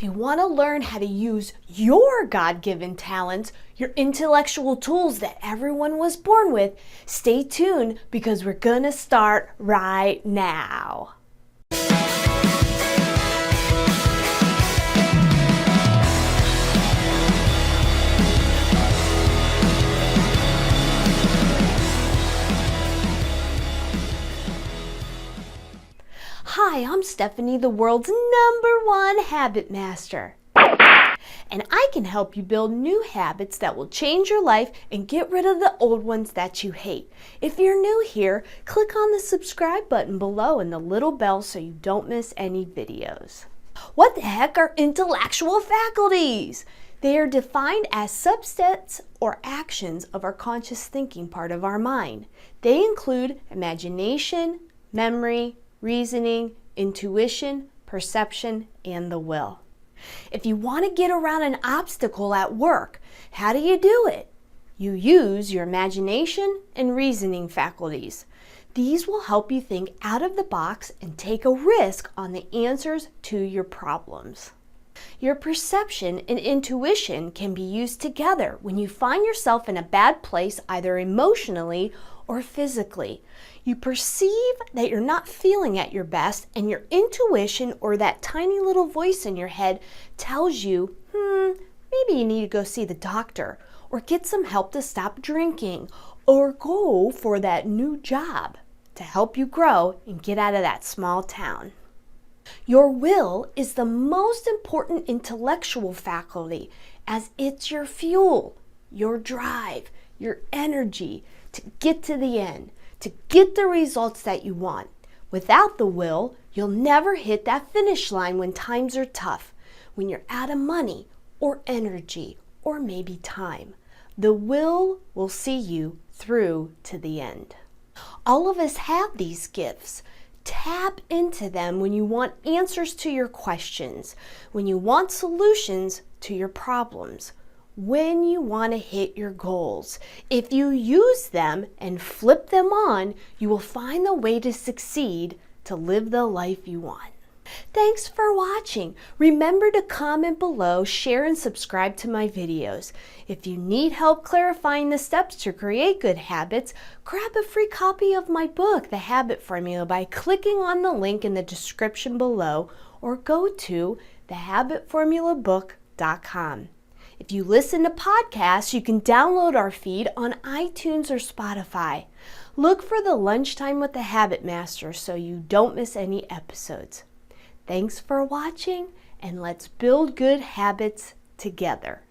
If you want to learn how to use your God-given talents, your intellectual tools that everyone was born with, stay tuned because we're gonna start right now. Hi, I'm Stephanie, the world's #1 habit master. And I can help you build new habits that will change your life and get rid of the old ones that you hate. If you're new here, click on the subscribe button below and the little bell so you don't miss any videos. What the heck are intellectual faculties? They are defined as subsets or actions of our conscious thinking part of our mind. They include imagination, memory, reasoning, intuition, perception, and the will. If you want to get around an obstacle at work, how do you do it? You use your imagination and reasoning faculties. These will help you think out of the box and take a risk on the answers to your problems. Your perception and intuition can be used together when you find yourself in a bad place, either emotionally or physically. You perceive that you're not feeling at your best, and your intuition, or that tiny little voice in your head, tells you, maybe you need to go see the doctor, or get some help to stop drinking, or go for that new job to help you grow and get out of that small town. Your will is the most important intellectual faculty, as it's your fuel, your drive, your energy to get to the end, to get the results that you want. Without the will, you'll never hit that finish line when times are tough, when you're out of money or energy or maybe time. The will see you through to the end. All of us have these gifts. Tap into them when you want answers to your questions, when you want solutions to your problems, when you want to hit your goals. If you use them and flip them on, you will find the way to succeed, to live the life you want. Thanks for watching. Remember to comment below, share, and subscribe to my videos. If you need help clarifying the steps to create good habits, grab a free copy of my book, The Habit Formula, by clicking on the link in the description below, or go to thehabitformulabook.com. If you listen to podcasts, you can download our feed on iTunes or Spotify. Look for the Lunchtime with the Habit Master so you don't miss any episodes. Thanks for watching, and let's build good habits together.